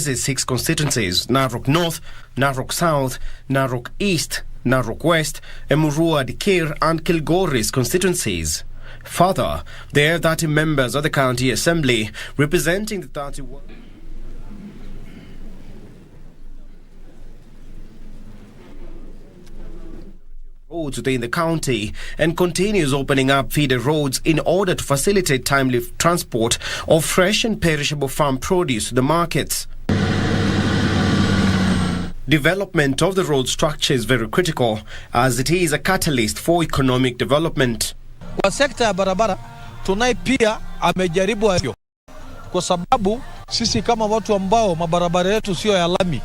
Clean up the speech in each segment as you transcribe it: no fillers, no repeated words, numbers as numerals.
comprises 6 constituencies: Narok North, Narok South, Narok East, Narok West, Emurua Dikir and Kilgoris constituencies. Further, there are 30 members of the county assembly representing the 31 roads within the county and continues opening up feeder roads in order to facilitate timely transport of fresh and perishable farm produce to the markets. Development of the road structure is very critical as it is a catalyst for economic development. Kwa sekta ya barabara tunai pia amejaribu hayo, kwa sababu sisi kama watu ambao mabarabara yetu sio ya lami,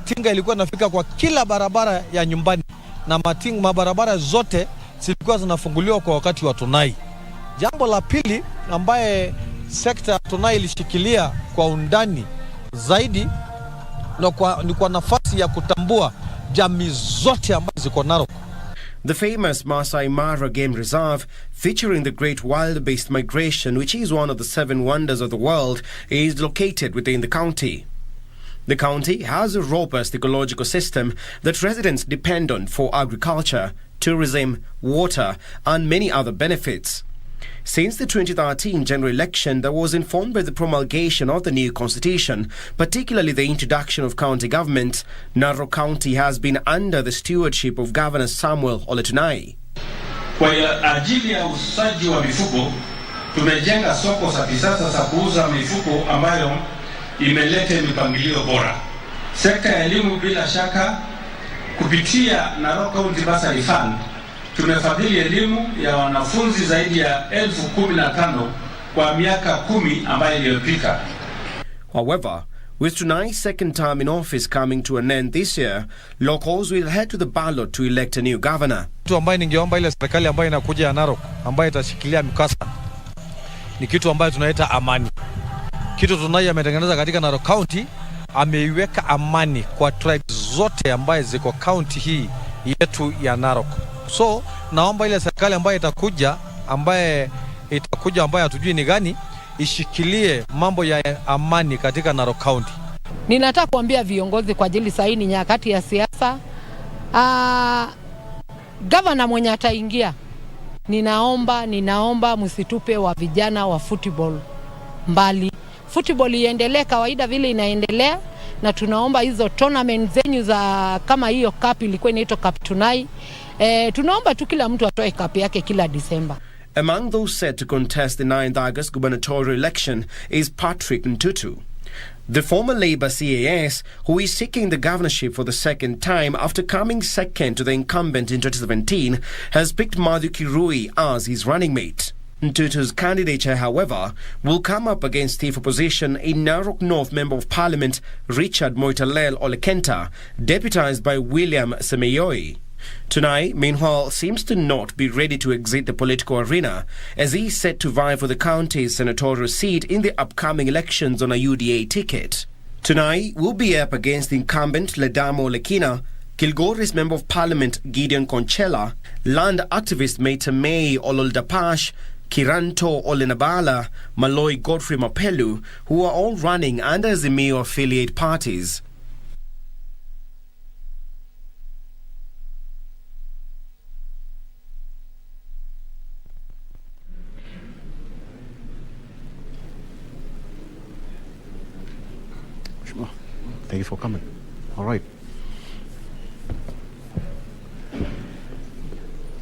tinga ilikuwa inafika kwa kila barabara ya nyumbani na mabarabara zote zilikuwa zinafunguliwa kwa wakati wa tunai. Jambo la pili ambaye sekta ya tunai ilishikilia kwa undani zaidi ni kwa nafasi ya kutambua jamii zote ambazo ziko Narok. The famous Masai Mara Game Reserve, featuring the great wild-based migration, which is one of the 7 wonders of the world, is located within the county. The county has a robust ecological system that residents depend on for agriculture, tourism, water, and many other benefits. Since the 2013 general election that was informed by the promulgation of the new constitution, particularly the introduction of county government, Narok County has been under the stewardship of Governor Samuel Ole Tunai. Kwa ajili ya usaji wa mifugo, tumejenga soko za kisasa za kuuza mifugo ambayo imeleta mipangilio bora. Sekta ya elimu bila shaka kupitia Narok County Bursary Fund tumefadhili elimu ya wanafunzi zaidi ya 15,000 kwa miaka 10 ambayo iliyopita. However, with Tunai's second term in office coming to an end this year, locals will head to the ballot to elect a new governor. Kitu ambayo ningeomba ile serikali ambayo inakuja ya Narok ambayo itashikilia mkasa ni kitu ambayo tunaita amani. Kitu Tunai ametengeneza katika Narok County, ameiweka amani kwa tribes zote ambaye ziko county hii yetu ya Narok. So naomba ile serikali ambayo itakuja ambaye hatujui ni gani, ishikilie mambo ya amani katika Narok County. Ninataka kuambia viongozi kwa ajili sasa ni nyakati ya siasa. Governor mwenye ataingia, ninaomba msitupe wa vijana wa football mbali. Football iendelee kawaida vile inaendelea, na tunaomba hizo tournament zenyu za kama hiyo cup ilikuwa inaitwa Cup Tunai. Tunaomba tu kila mtu atoe cup yake kila December. Among those set to contest the 9th August gubernatorial election is Patrick Ntutu, the former Labour CAS who is seeking the governorship for the second time after coming second to the incumbent in 2017, has picked Madhu Kirui as his running mate. Ntutu's candidature, however, will come up against stiff opposition in Narok North Member of Parliament Richard Moitalel Olekenta, deputized by William Semeyoi. Tunai, meanwhile, seems to not be ready to exit the political arena, as he is set to vie for the county's senatorial seat in the upcoming elections on a UDA ticket. Tunai will be up against the incumbent Ledamo Lekina, Kilgoris Member of Parliament Gideon Conchella, land activist Meta May Ololdapash, Kiranto Olenabala, Malloy Godfrey Mapelu, who are all running under Azimio affiliate parties. Thank you for coming. All right.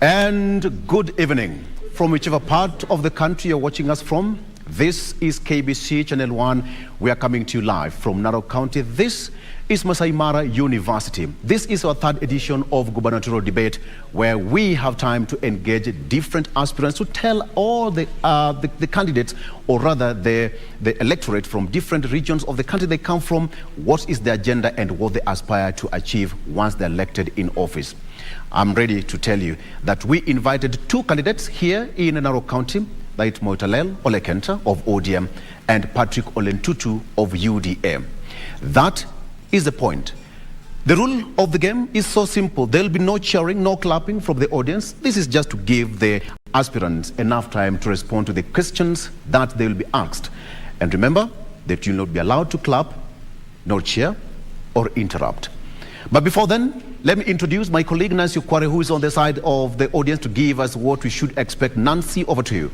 And good evening. From whichever part of the country you're watching us from, this is KBC Channel 1. We are coming to you live from Narok County. This is Masai Mara University. This is our 3rd edition of gubernatorial debate, where we have time to engage different aspirants to tell all the candidates, or rather the electorate from different regions of the country they come from, what is their agenda and what they aspire to achieve once they're elected in office. I'm ready to tell you that we invited 2 candidates here in Narok County, like Moitalel Olekenta of ODM and Patrick Olentutu of UDA. That is the point. The rule of the game is so simple. There'll be no cheering, no clapping from the audience. This is just to give the aspirants enough time to respond to the questions that they will be asked. And remember, that you'll not be allowed to clap, nor cheer, or interrupt. But before then, let me introduce my colleague Nancy Okware, who is on the side of the audience to give us what we should expect. Nancy, over to you.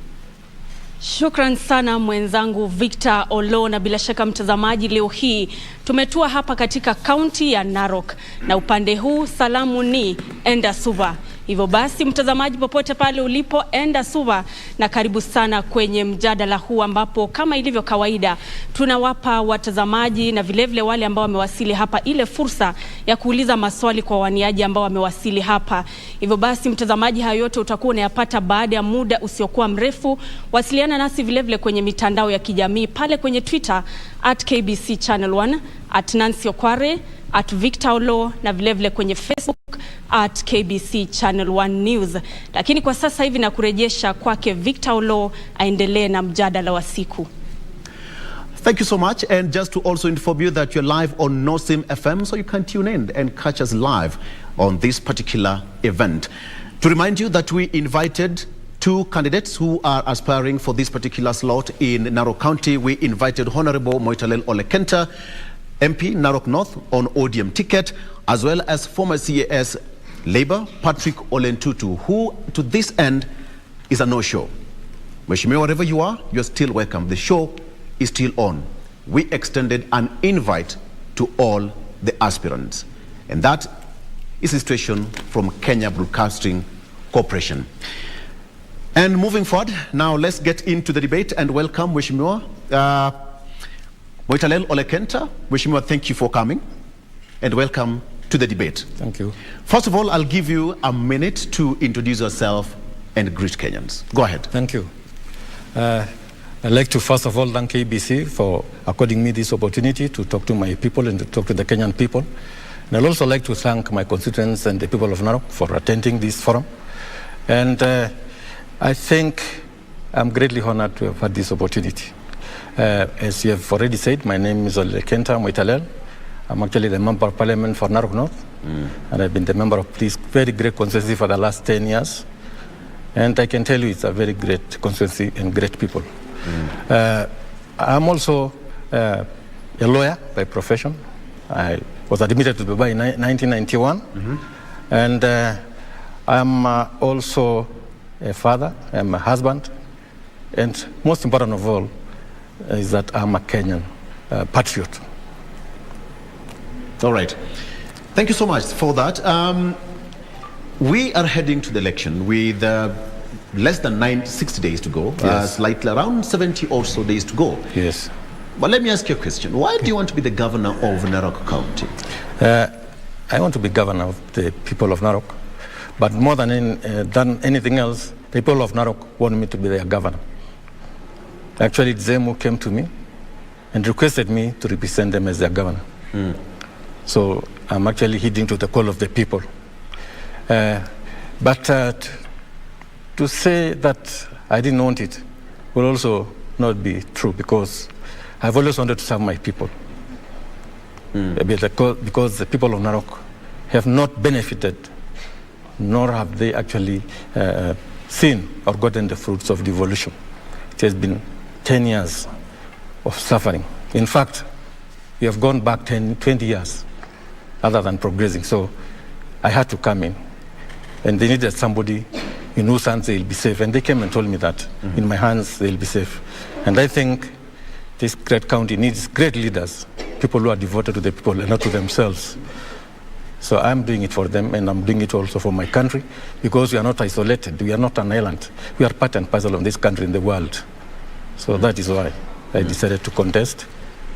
Shukran sana mwenzangu Victor Olo, na bila shaka mtazamaji, leo hii tumetua hapa katika kaunti ya Narok, na upande huu salamu ni enda suva. Hivyo basi mtazamaji, popote pale ulipo, enda suva na karibu sana kwenye mjadala huu, ambapo kama ilivyo kawaida tunawapa watazamaji na vilevile wale ambao wamewasili hapa ile fursa ya kuuliza maswali kwa waniaji ambao wamewasili hapa. Hivyo basi mtazamaji, hayo yote utakuwa unayapata baada ya muda usiokuwa mrefu. Wasiliana nasi vilevile kwenye mitandao ya kijamii pale kwenye Twitter @KBC Channel 1, @Nancy Okware, @Victor Olo, na vilevile kwenye Facebook @KBC Channel 1 News. Lakini kwa sasa hivi na kurejesha kwake Victor Olo aendelee na mjadala wa siku. Thank you so much, and just to also inform you that you're live on Nosim FM, so you can tune in and catch us live on this particular event. To remind you that we invited two candidates who are aspiring for this particular slot in Narok County. We invited Honorable Moitalel Olekenta, MP Narok North on ODM ticket, as well as former CAS Labour Patrick Olentutu, who to this end is a no-show. Mheshimiwa, wherever you are, you're still welcome. The show is still on. We extended an invite to all the aspirants, and that is a situation from Kenya Broadcasting Corporation. And moving forward, now let's get into the debate and welcome Mheshimiwa Moitalel Olekenta. Mheshimiwa, thank you for coming and welcome to the debate. Thank you. First of all, I'll give you a minute to introduce yourself and greet Kenyans. Go ahead. Thank you. I'd like to first of all thank KBC for according me this opportunity to talk to my people and to talk to the Kenyan people. And I'd also like to thank my constituents and the people of Narok for attending this forum. And I think I'm greatly honored to have had this opportunity. As you have already said, my name is Olekenta Moitalel. I'm actually the Member of Parliament for Narok North, and I've been the member of this very great constituency for the last 10 years. And I can tell you it's a very great constituency and great people. I'm also a lawyer by profession. I was admitted to Dubai in 1991, and I'm also a father, I'm a husband, and most important of all is that I'm a Kenyan patriot. All right. Thank you so much for that. We are heading to the election with less than 60 days to go, Yes. slightly around 70 or so days to go. Yes. But let me ask you a question. Why do you want to be the governor of Narok County? I want to be governor of the people of Narok, but more than anything else, the people of Narok want me to be their governor. Actually, it's them who came to me and requested me to represent them as their governor. So I'm actually heeding to the call of the people. But to say that I didn't want it will also not be true, because I've always wanted to serve my people. Because the people of Narok have not benefited, nor have they actually seen or gotten the fruits of devolution. It has been 10 years of suffering. In fact, we have gone back 20 years other than progressing. So I had to come in. And they needed somebody in whose hands they'll be safe. And they came and told me that in my hands they'll be safe. And I think this great county needs great leaders, people who are devoted to the people and not to themselves. So I'm doing it for them, and I'm doing it also for my country, because we are not isolated. We are not an island. We are part and parcel of this country in the world. So that is why I decided to contest,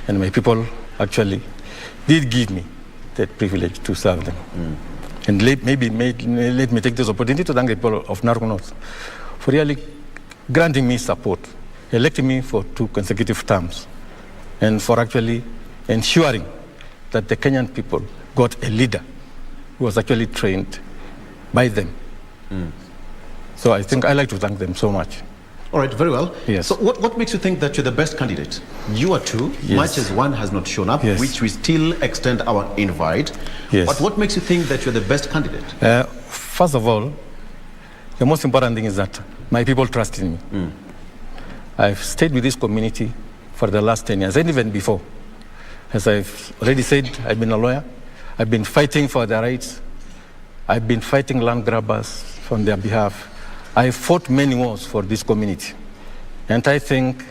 and my people actually did give me that privilege to serve them. And let me take this opportunity to thank the people of Narok North for really granting me support, electing me for 2 consecutive terms, and for actually ensuring that the Kenyan people got a leader who was actually trained by them. So I think I like to thank them so much. All right, very well. Yes. So what makes you think that you're the best candidate? You are 2, Yes. much as 1 has not shown up, Yes. which we still extend our invite. Yes. But what makes you think that you're the best candidate? First of all, the most important thing is that my people trust in me. I've stayed with this community for the last 10 years, and even before. As I've already said, I've been a lawyer. I've been fighting for their rights. I've been fighting land grabbers on their behalf. I fought many wars for this community. And I think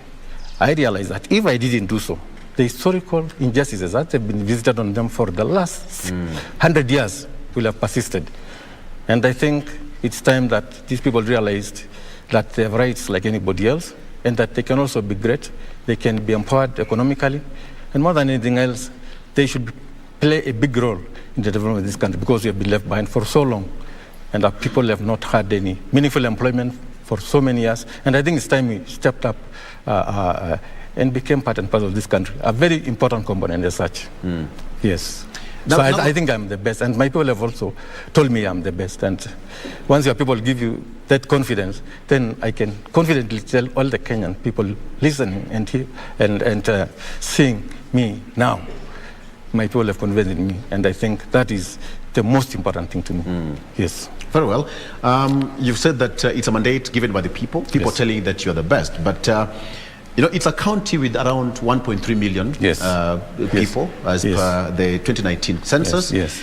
I realized that if I didn't do so, the historical injustices that have been visited on them for the last 100 years will have persisted. And I think it's time that these people realized that they have rights like anybody else, and that they can also be great, they can be empowered economically, and more than anything else, they should play a big role in the development of this country, because we have been left behind for so long, and our people have not had any meaningful employment for so many years. And I think it's time we stepped up and became part and parcel of this country, a very important component as such. Yes. So I think I'm the best, and my people have also told me I'm the best. And once your people give you that confidence, then I can confidently tell all the Kenyan people listening and seeing me now, my people have convinced me, and I think that is the most important thing to me. Yes. Very well. You've said that it's a mandate given by the people. People Yes. telling you that you're the best, but you know, it's a county with around 1.3 million Yes. people as Yes. per the 2019 census. Yes.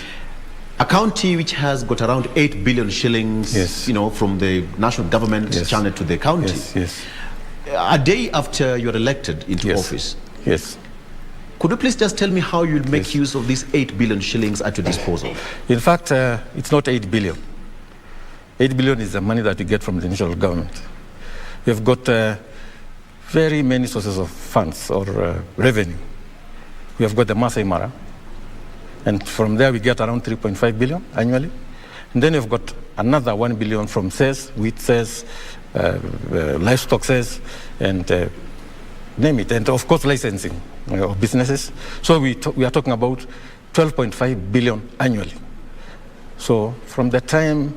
A county which has got around 8 billion shillings, Yes. you know, from the national government Yes. channeled to the county. Yes. Yes. A day after you're elected into Yes. office, Yes. could you please just tell me how you'll make Yes. use of these 8 billion shillings at your disposal? In fact, it's not 8 billion. 8 billion is the money that we get from the national government. We've got very many sources of funds or revenue. We have got the Masai Mara, and from there we get around 3.5 billion annually. And then we've got another 1 billion from sales, wheat sales, livestock sales, and name it. And of course, licensing of businesses. So we are talking about 12.5 billion annually. So from the time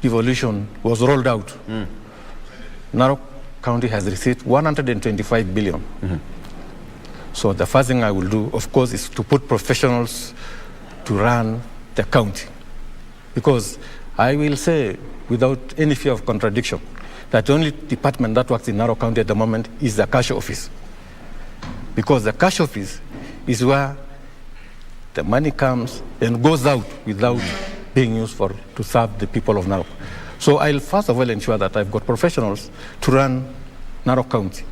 devolution was rolled out, Narok County has received 125 billion. So the first thing I will do, of course, is to put professionals to run the county. Because I will say, without any fear of contradiction, that the only department that works in Narok County at the moment is the cash office. Because the cash office is where the money comes and goes out without being used to serve the people of Narok. So I'll first of all ensure that I've got professionals to run Narok County.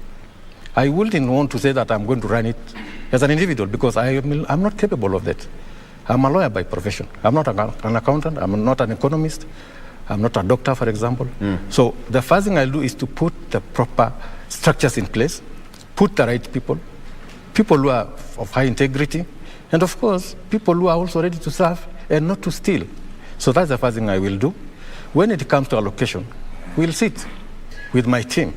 I wouldn't want to say that I'm going to run it as an individual, because I'm not capable of that. I'm a lawyer by profession. I'm not an accountant. I'm not an economist. I'm not a doctor, for example. So the first thing I'll do is to put the proper structures in place, put the right people who are of high integrity, and of course, people who are also ready to serve and not to steal. So that's the first thing I will do. When it comes to allocation, we'll sit with my team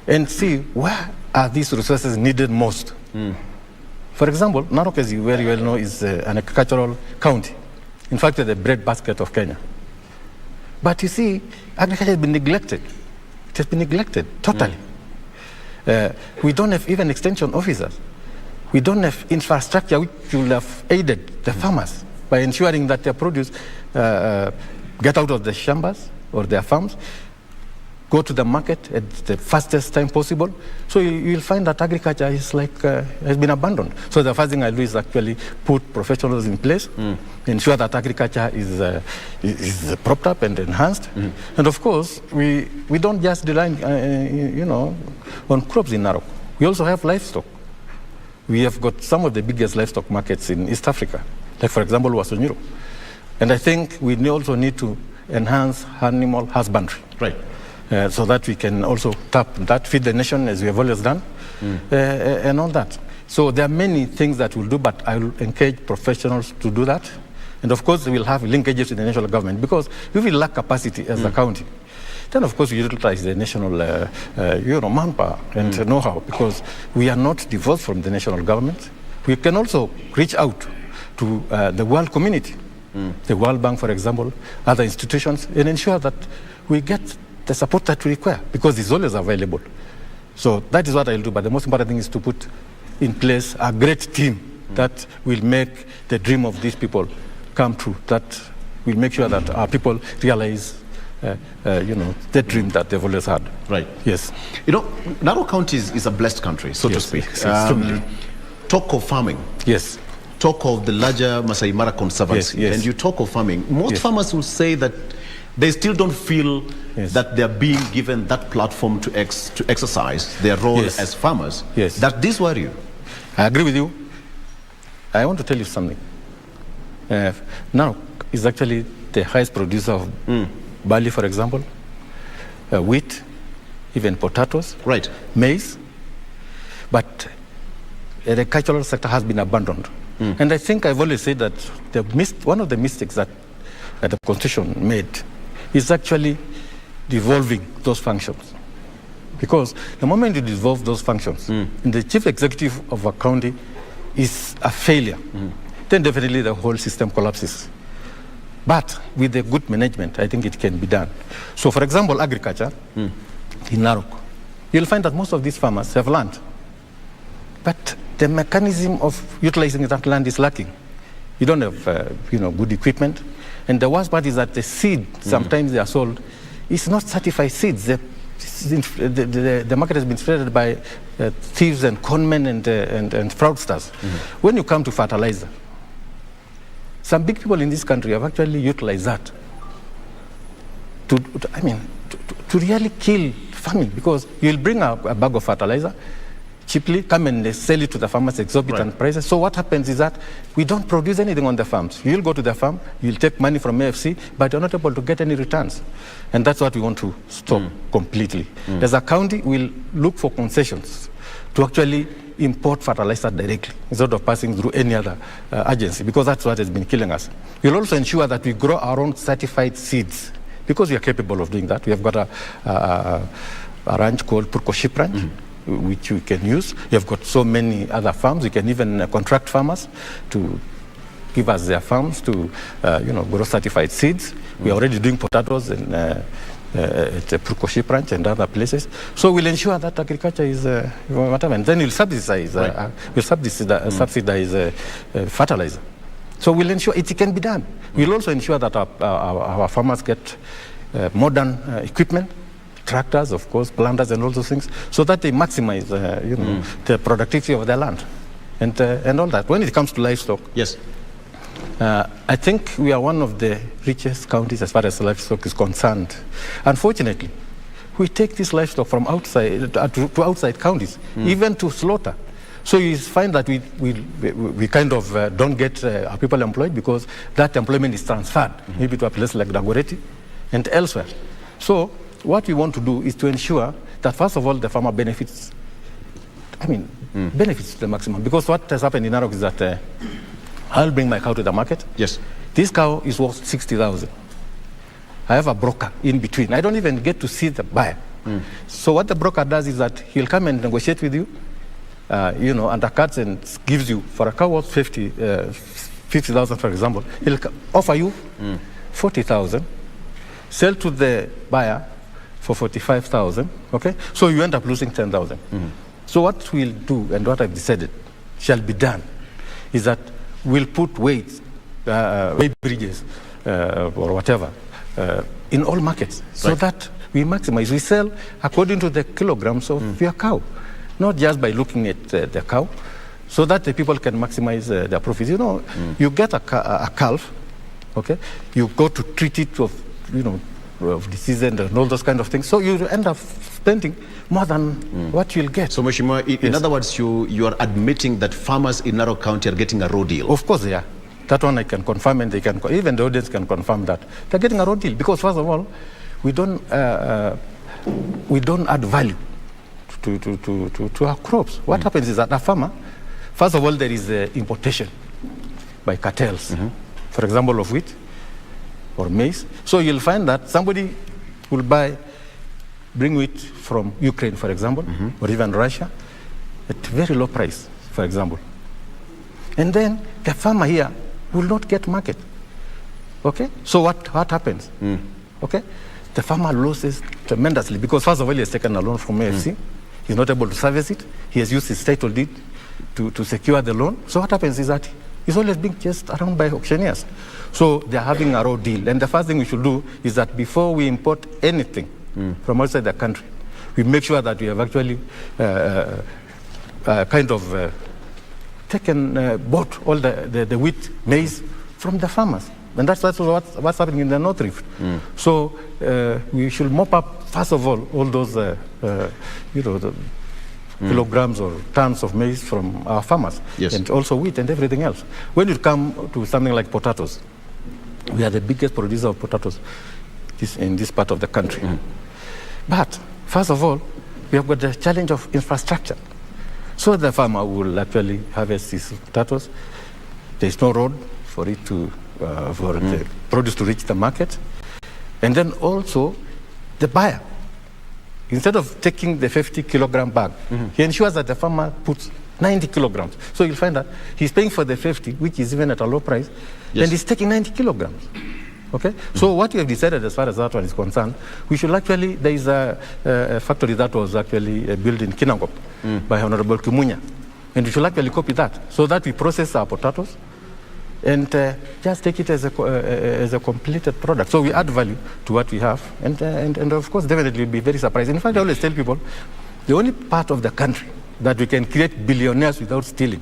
and see where are these resources needed most. For example, Narok, as you very well know, is an agricultural county. In fact, the breadbasket of Kenya. But you see, agriculture has been neglected. It has been neglected totally. We don't have even extension officers. We don't have infrastructure which will have aided the farmers by ensuring that their produce get out of the shambas or their farms, go to the market at the fastest time possible. So you'll find that agriculture is has been abandoned. So the first thing I'll do is actually put professionals in place, ensure that agriculture is propped up and enhanced. And of course, we don't just rely on crops in Narok. We also have livestock. We have got some of the biggest livestock markets in East Africa, like for example, Wasonyiro. And I think we also need to enhance animal husbandry. Right. So that we can also tap that, feed the nation as we have always done, and all that. So there are many things that we'll do, but I will encourage professionals to do that. And of course, we'll have linkages with the national government, because if we lack capacity as a county, then of course we utilize the national manpower and know-how, because we are not divorced from the national government. We can also reach out to the world community, the World Bank, for example, other institutions, and ensure that we get the support that we require, because it's always available. So that is what I'll do. But the most important thing is to put in place a great team that will make the dream of these people come true, that will make sure that our people realize the dream that they've always had. Right. Yes. You know, Narok County is a blessed country, so to speak. Talk of farming. Yes. Talk of the larger Masai Mara Conservancy. Yes. And you talk of farming. Most farmers will say that they still don't feel that they're being given that platform to exercise their role as farmers. Yes. That this worry you. I agree with you. I want to tell you something. Narok is actually the highest producer of barley, for example, wheat, even potatoes, maize. But the agricultural sector has been abandoned. And I think I've always said that one of the mistakes that the Constitution made is actually devolving those functions. Because the moment you devolve those functions, and the chief executive of a county is a failure, then definitely the whole system collapses. But with the good management, I think it can be done. So, for example, agriculture in Narok, you'll find that most of these farmers have land. But the mechanism of utilizing that land is lacking. You don't have, good equipment. And the worst part is that the seed, sometimes they are sold, is not certified seeds. The market has been spread by thieves and conmen and fraudsters. When you come to fertilizer, some big people in this country have actually utilized that to really kill farming, because you'll bring a bag of fertilizer cheaply, come and sell it to the farmers exorbitant prices. So what happens is that we don't produce anything on the farms. You'll go to the farm, you'll take money from AFC, but you're not able to get any returns. And that's what we want to stop completely. As a county, we'll look for concessions to actually import fertilizer directly instead of passing through any other agency, because that's what has been killing us. We'll also ensure that we grow our own certified seeds, because we are capable of doing that. We have got a ranch called Purko Sheep Ranch, which we can use. We have got so many other farms. We can even contract farmers to give us their farms to, grow certified seeds. We are already doing potatoes at Purko Sheep Ranch and other places. So we'll ensure that agriculture is whatever. And then we'll subsidize, subsidize fertilizer. So we'll ensure it can be done. We'll also ensure that our farmers get modern equipment, tractors, of course, planters and all those things, so that they maximize, the productivity of their land and all that. When it comes to livestock, I think we are one of the richest counties as far as livestock is concerned. Unfortunately, we take this livestock from outside to outside counties, even to slaughter. So you find that we kind of don't get our people employed, because that employment is transferred maybe to a place like Dagoretti and elsewhere. So what we want to do is to ensure that, first of all, the farmer benefits, benefits to the maximum. Because what has happened in Narok is that I'll bring my cow to the market. This cow is worth 60,000. I have a broker in between. I don't even get to see the buyer. So what the broker does is that he'll come and negotiate with you, undercuts and gives you, for a cow worth 50,000, for example, he'll offer you 40,000, sell to the buyer for 45,000, okay? So you end up losing 10,000. So what we'll do, and what I've decided shall be done, is that we'll put weight bridges or whatever in all markets, so that we maximize. We sell according to the kilograms of your cow, not just by looking at the cow, so that the people can maximize their profits. You get a calf, okay? You go to treat it of disease and all those kind of things. So you end up spending more than what you'll get. So, Mheshimiwa, in other words, you are admitting that farmers in Narok County are getting a raw deal? Of course, yeah. That one I can confirm, and even the audience can confirm that. They're getting a raw deal, because, first of all, we don't add value to our crops. What happens is that a farmer, first of all, there is importation by cartels, for example, of wheat or maize. So you'll find that somebody will bring wheat from Ukraine, for example, or even Russia, at very low price, for example. And then the farmer here will not get market. Okay? So what happens? Okay? The farmer loses tremendously, because, first of all, he has taken a loan from AFC. He's not able to service it. He has used his title deed to secure the loan. So what happens is that he's always being chased around by auctioneers. So they're having a raw deal. And the first thing we should do is that before we import anything from outside the country, we make sure that we have actually bought all the wheat, maize from the farmers. And that's what's happening in the North Rift. So we should mop up, first of all those kilograms or tons of maize from our farmers, and also wheat and everything else. When you come to something like potatoes, we are the biggest producer of potatoes in this part of the country. But first of all, we have got the challenge of infrastructure. So the farmer will actually harvest his potatoes. There's no road for it to for the produce to reach the market. And then also the buyer, instead of taking the 50-kilogram bag, he ensures that the farmer puts 90 kilograms. So you'll find that he's paying for the 50, which is even at a low price, and he's taking 90 kilograms. Okay? So what we have decided as far as that one is concerned, we should actually, there is a factory that was actually built in Kinangop by Honorable Kimunya, and we should actually copy that, so that we process our potatoes and just take it as a completed product. So we add value to what we have, and of course, definitely be very surprised. In fact, I always tell people, the only part of the country that we can create billionaires without stealing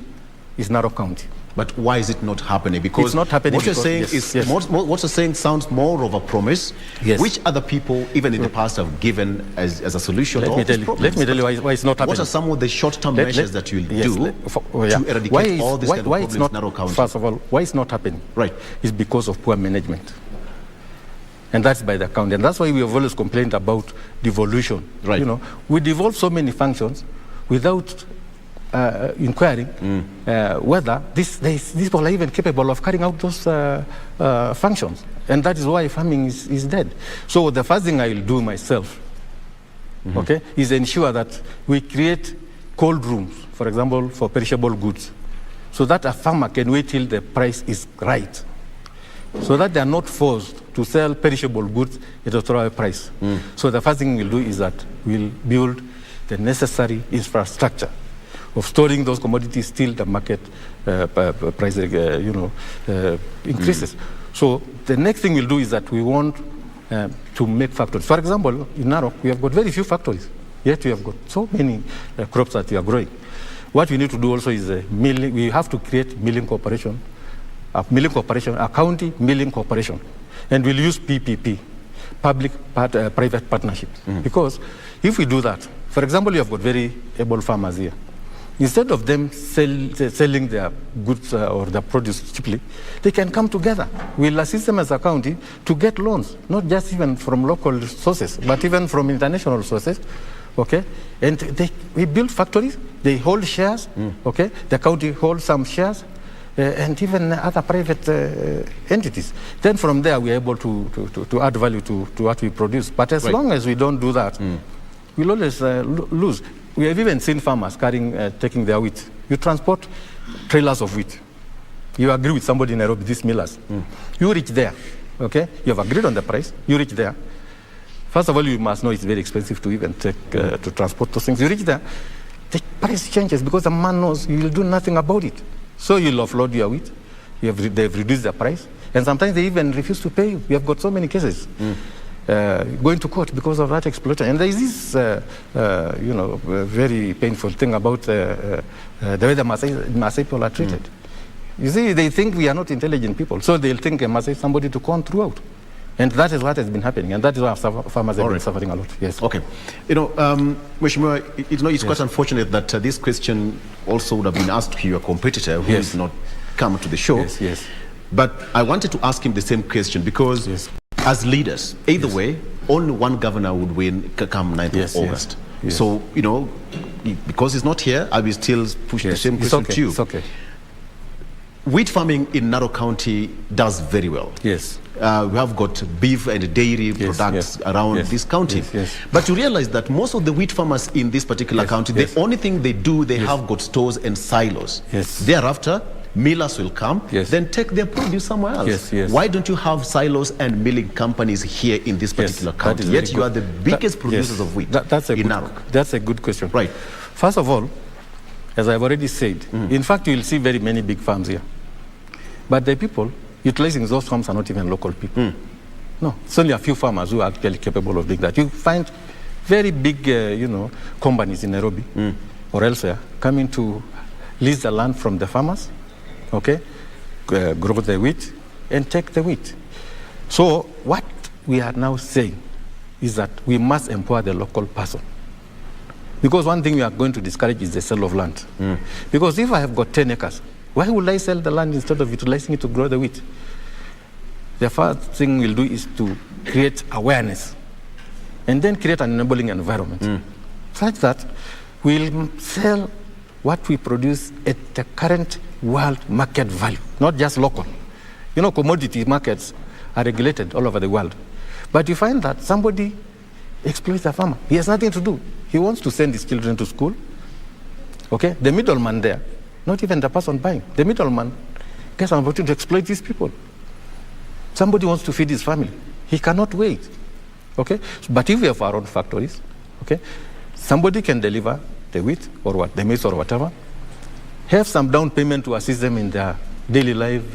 is Narok County. But why is it not happening? Because it's not happening what you're saying what you're saying sounds more of a promise, which other people, even in the past, have given as a solution. Let me tell you why it's not happening. What are some of the short-term measures that you'll do to eradicate all these kind of problems in Narok County? First of all, why it's not happening? Right, is because of poor management, and that's by the county, and that's why we have always complained about devolution. Right, you know, we devolve so many functions without inquiring whether these people are even capable of carrying out those functions. And that is why farming is dead. So the first thing I will do myself, is ensure that we create cold rooms, for example, for perishable goods, so that a farmer can wait till the price is right, so that they are not forced to sell perishable goods at a throwaway price. So the first thing we'll do is that we'll build the necessary infrastructure of storing those commodities till the market price increases. So the next thing we'll do is that we want to make factories. For example, in Narok, we have got very few factories, yet we have got so many crops that we are growing. What we need to do also is milling. We have to create milling cooperation, a county milling cooperation, and we'll use PPP, public-private partnerships. Because if we do that, for example, you have got very able farmers here. Instead of them selling their goods or their produce cheaply, they can come together. We'll assist them as a county to get loans, not just even from local sources, but even from international sources. Okay, and we build factories. They hold shares. Okay, the county holds some shares, and even other private entities. Then from there, we are able to add value to what we produce. But as long as we don't do that, we'll always lose. We have even seen farmers taking their wheat. You transport trailers of wheat. You agree with somebody in Nairobi, these millers. You reach there, okay? You have agreed on the price. You reach there. First of all, you must know it's very expensive to even take to transport those things. You reach there, the price changes because the man knows you will do nothing about it. So you'll offload your wheat. They've reduced the price, and sometimes they even refuse to pay you. We have got so many cases. Going to court because of that exploitation. And there is this, very painful thing about the way the Maasai people are treated. You see, they think we are not intelligent people, so they'll think a Maasai is somebody to con throughout. And that is what has been happening, and that is why farmers have been suffering a lot. Yes. Okay. Mheshimiwa, it's quite unfortunate that this question also would have been asked to your competitor who is not come to the show. Yes. But I wanted to ask him the same question because as leaders, either way, only one governor would win come 9th of August. So, because he's not here, I will still push the same question to you. It's okay. Wheat farming in Narok County does very well. Yes. We have got beef and dairy products around this county. But you realize that most of the wheat farmers in this particular county, the only thing they do, they have got stores and silos. Thereafter, millers will come, then take their produce somewhere else. Why don't you have silos and milling companies here in this particular county? Yet you are the biggest producers of wheat in Narok. That's a good question. Right. First of all, as I've already said, in fact, you will see very many big farms here. But the people utilizing those farms are not even local people. No, it's only a few farmers who are actually capable of doing that. You find very big, companies in Nairobi or elsewhere coming to lease the land from the farmers, okay, grow the wheat and take the wheat. So what we are now saying is that we must empower the local person. Because one thing we are going to discourage is the sale of land. Because if I have got 10 acres, why would I sell the land instead of utilizing it to grow the wheat? The first thing we'll do is to create awareness and then create an enabling environment such that we'll sell what we produce at the current world market value, not just local. You know, commodity markets are regulated all over the world. But you find that somebody exploits a farmer. He has nothing to do. He wants to send his children to school. Okay? The middleman there, not even the person buying, the middleman gets an opportunity to exploit these people. Somebody wants to feed his family. He cannot wait. Okay? But if we have our own factories, okay, somebody can deliver the wheat or what, the maize or whatever, have some down payment to assist them in their daily life,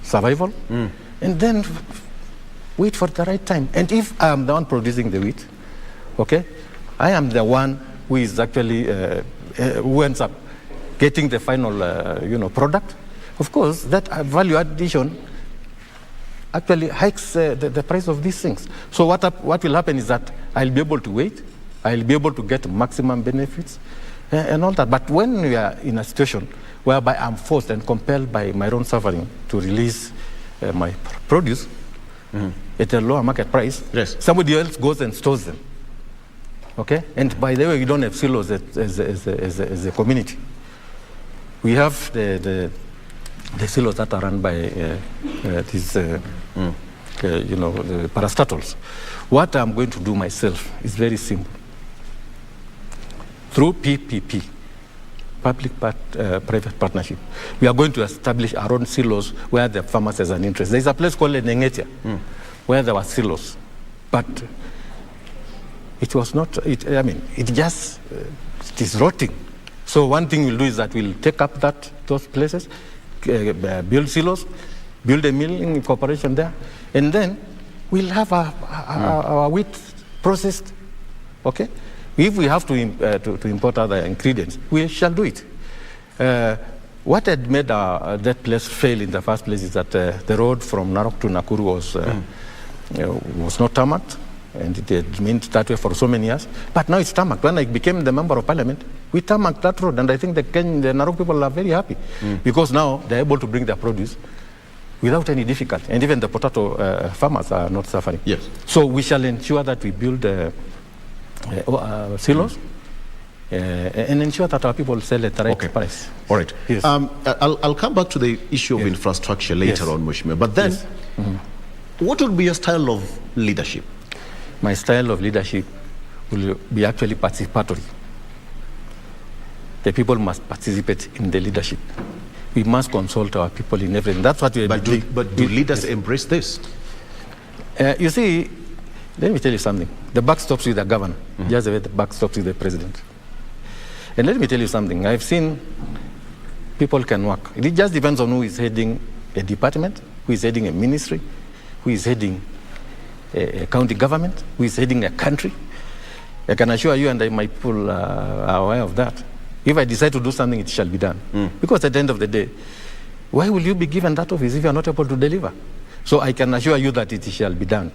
survival, and then wait for the right time. And if I am the one producing the wheat, okay, I am the one who is actually, who ends up getting the final, product. Of course, that value addition actually hikes the price of these things. So what will happen is that I'll be able to wait, I'll be able to get maximum benefits and all that. But when we are in a situation whereby I'm forced and compelled by my own suffering to release my produce at a lower market price, yes, somebody else goes and stores them. Okay? And by the way, we don't have silos as a community. We have the silos that are run by these, the parastatals. What I'm going to do myself is very simple. Through PPP, public-private partnership, we are going to establish our own silos where the farmers has an interest. There's a place called Nengetia, where there were silos, but it was not, it is rotting. So one thing we'll do is that we'll take up those places, build silos, build a milling corporation there, and then we'll have our wheat processed, okay? If we have to import other ingredients, we shall do it. What had made that place fail in the first place is that the road from Narok to Nakuru was not tarmacked, and it had remained that way for so many years. But now it's tarmacked. When I became the member of parliament, we tarmacked that road, and I think the Narok people are very happy because now they're able to bring their produce without any difficulty, and even the potato farmers are not suffering. Yes. So we shall ensure that we build silos and ensure that our people sell at the right price. All right. Yes. I'll come back to the issue of infrastructure later on, Mheshimiwa. But then, what would be your style of leadership? My style of leadership will be actually participatory. The people must participate in the leadership. We must consult our people in everything. That's what we are doing. But do leaders embrace this? You see, let me tell you something. The buck stops with the governor, just the way the buck stops with the president. And let me tell you something. I've seen people can work. It just depends on who is heading a department, who is heading a ministry, who is heading a county government, who is heading a country. I can assure you, and my people are aware of that. If I decide to do something, it shall be done. Because at the end of the day, why will you be given that office if you are not able to deliver? So I can assure you that it shall be done.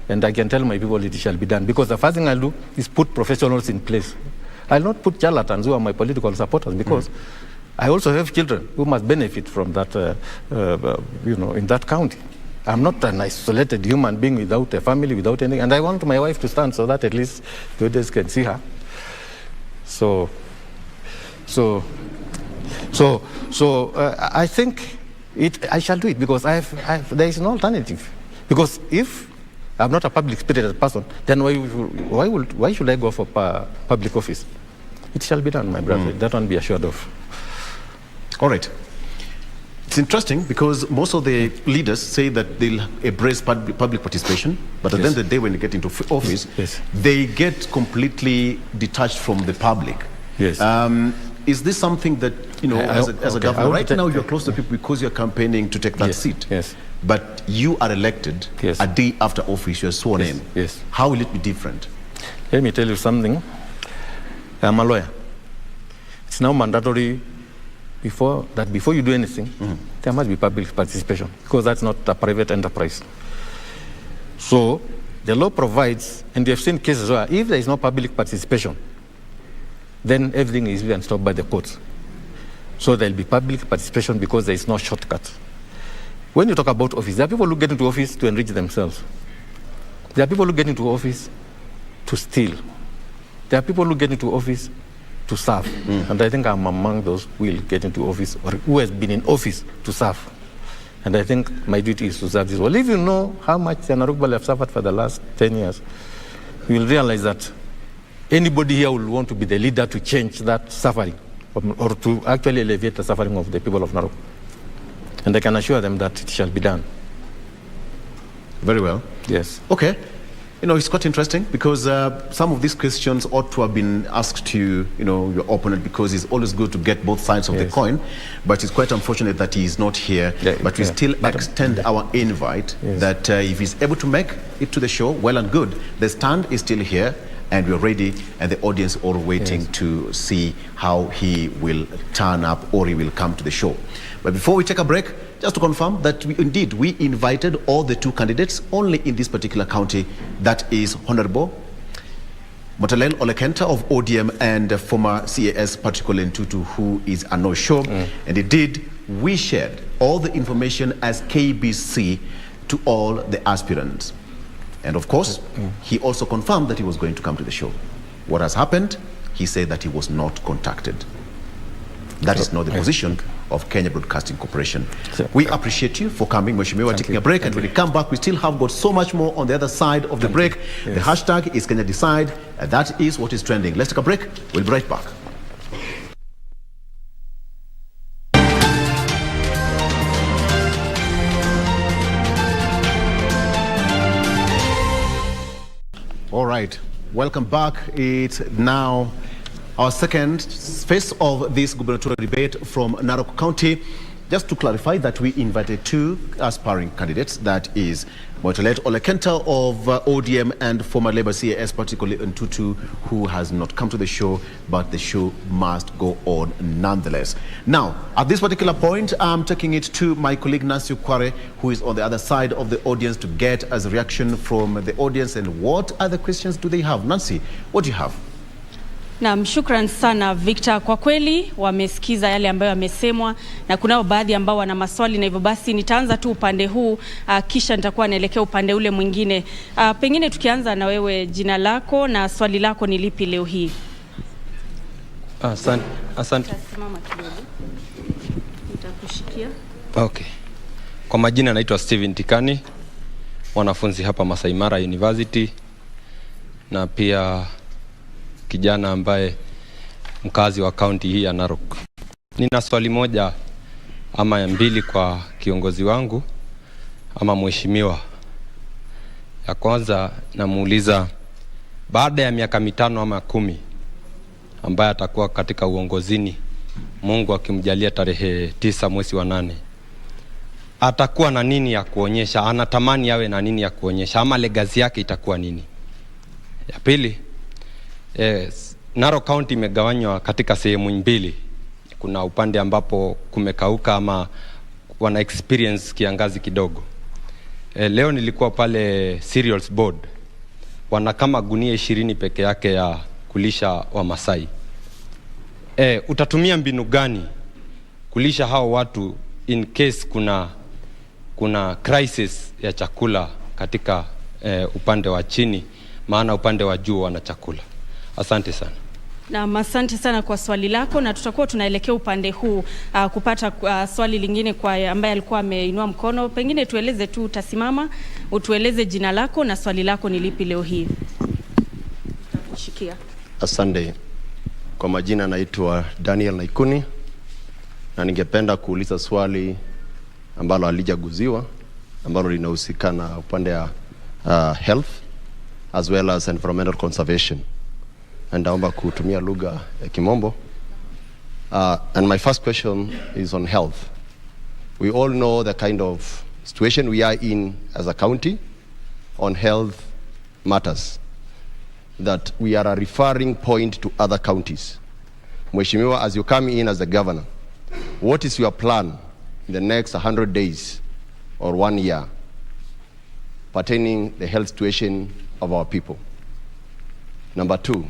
And I can tell my people it shall be done. Because the first thing I'll do is put professionals in place. I'll not put charlatans who are my political supporters, because I also have children who must benefit from that, in that county. I'm not an isolated human being without a family, without anything. And I want my wife to stand so that at least the others can see her. So I think I shall do it, because there is no alternative. Because if I'm not a public-spirited person, then why should I go for public office? It shall be done, my brother. That one be assured of. All right. It's interesting because most of the leaders say that they'll embrace public participation, but at the end of the day, when they get into office, they get completely detached from the public. Yes. Is this something that, as a governor, right now you're close to people because you're campaigning to take that seat? Yes. But you are elected a day after office, you're sworn in. Yes. How will it be different? Let me tell you something. I'm a lawyer. It's now mandatory before you do anything, there must be public participation, because that's not a private enterprise. So the law provides, and we have seen cases where if there is no public participation, then everything is being stopped by the courts. So there will be public participation because there is no shortcut. When you talk about office, there are people who get into office to enrich themselves. There are people who get into office to steal. There are people who get into office to serve. And I think I'm among those who will get into office or who has been in office to serve. And I think my duty is to serve this. Well, if you know how much the Narok have suffered for the last 10 years, you will realize that anybody here will want to be the leader to change that suffering or to actually alleviate the suffering of the people of Narok. And I can assure them that it shall be done. Very well. Yes. Okay. You know, it's quite interesting because some of these questions ought to have been asked to, your opponent, because it's always good to get both sides of the coin. But it's quite unfortunate that he is not here. But we still extend our invite that if he's able to make it to the show, well and good. The stand is still here and we're ready, and the audience are waiting to see how he will turn up or he will come to the show. But before we take a break, just to confirm that we invited all the two candidates only in this particular county. That is Honorable Motalel Olekenta of ODM and former CAS Patrick Tutu, who is a no-show. And indeed, we shared all the information as KBC to all the aspirants. And of course, he also confirmed that he was going to come to the show. What has happened? He said that he was not contacted. That is not the position of Kenya Broadcasting Corporation. We appreciate you for coming. Mheshimiwa, taking a break, and when we come back, we still have got so much more on the other side of the break. The hashtag is Kenya Decide, and that is what is trending. Let's take a break. We'll be right back. All right, welcome back. It's now our second phase of this gubernatorial debate from Narok County. Just to clarify that we invited two aspiring candidates, that is Motalet Olekenta of ODM and former Labour CAS, particularly Ntutu, who has not come to the show, but the show must go on nonetheless. Now, at this particular point, I'm taking it to my colleague Nancy Kware, who is on the other side of the audience, to get as a reaction from the audience. And what other questions do they have? Nancy, what do you have? Naam, shukran sana Victor. Kwa kweli wamesikiza yale ambayo yamesemwa na kunao baadhi ambao wana maswali, na hivyo basi nitaanza tu upande huu kisha nitakuwa naelekea upande ule mwingine. Pengine tukianza na wewe, jina lako na swali lako ni lipi leo hii? Asante. Simama kidogo. Nitakushikia. Okay. Kwa majina naitwa Steven Tikani, mwanafunzi hapa Masai Mara University, na pia kijana ambaye mkazi wa kaunti hii ya Narok. Nina swali moja ama mbili kwa kiongozi wangu ama mheshimiwa. Ya kwanza namuuliza, baada ya miaka 5 ama 10 ambaye atakuwa katika uongozini, Mungu akimjalia tarehe 9 mwezi wa 8, atakuwa na nini ya kuonyesha? Anatamani yawe na nini ya kuonyesha, ama legacy yake itakuwa nini? Ya pili, Narok County imegawanywa katika sehemu mbili. Kuna upande ambapo kumekauka ama wana experience kiangazi kidogo. Leo nilikuwa pale Cereals Board, wana kama gunia 20 peke yake ya kulisha wa Masai. Utatumia mbinu gani kulisha hao watu in case kuna crisis ya chakula katika upande wa chini, maana upande wa juu wana chakula? Asante sana. Na asante sana kwa swali lako, na tutakuwa tunaelekea upande huu kupata swali lingine kwa ambaye alikuwa ameinua mkono. Pengine tueleze tu, utasimama utueleze jina lako na swali lako ni lipi leo hii? Utakushikia. Asante. Kwa majina naitwa Daniel Naikuni, na ningependa kuuliza swali ambalo halijaguziwa, ambalo linahusika na upande ya health as well as environmental conservation. And naomba kutumia lugha ya Kimombo. And my first question is on health. We all know the kind of situation we are in as a county on health matters. that we are a referring point to other counties. Mheshimiwa, as you come in as the governor, what is your plan in the next 100 days or 1 year pertaining the health situation of our people? Number 2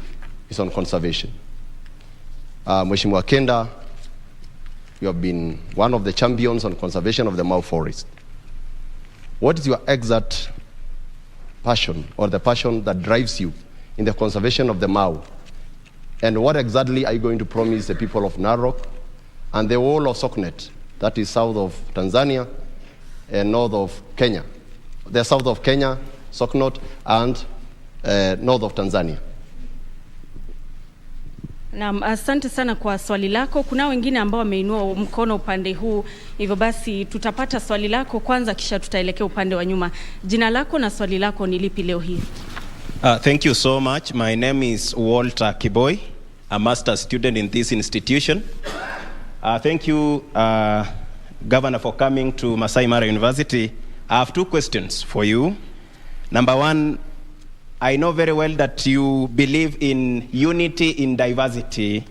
is on conservation. Mheshimiwa Kenda, you have been one of the champions on conservation of the Mau forest. What is your exact passion, or the passion that drives you in the conservation of the Mau? And what exactly are you going to promise the people of Narok and the whole of Soknet, that is south of Tanzania and north of Kenya? The south of Kenya, Soknet, and north of Tanzania. Naam, asante sana kwa swali lako. Kuna wengine ambao wameinua mkono upande huu. Hivyo basi tutapata swali lako kwanza kisha tutaelekea upande wa nyuma. Jina lako na swali lako ni lipi leo hii? Thank you so much. My name is Walter Kiboy, a master's student in this institution. Thank you, Governor, for coming to Masai Mara University. I have 2 questions for you. Number 1, I know very well that you believe in unity in diversity.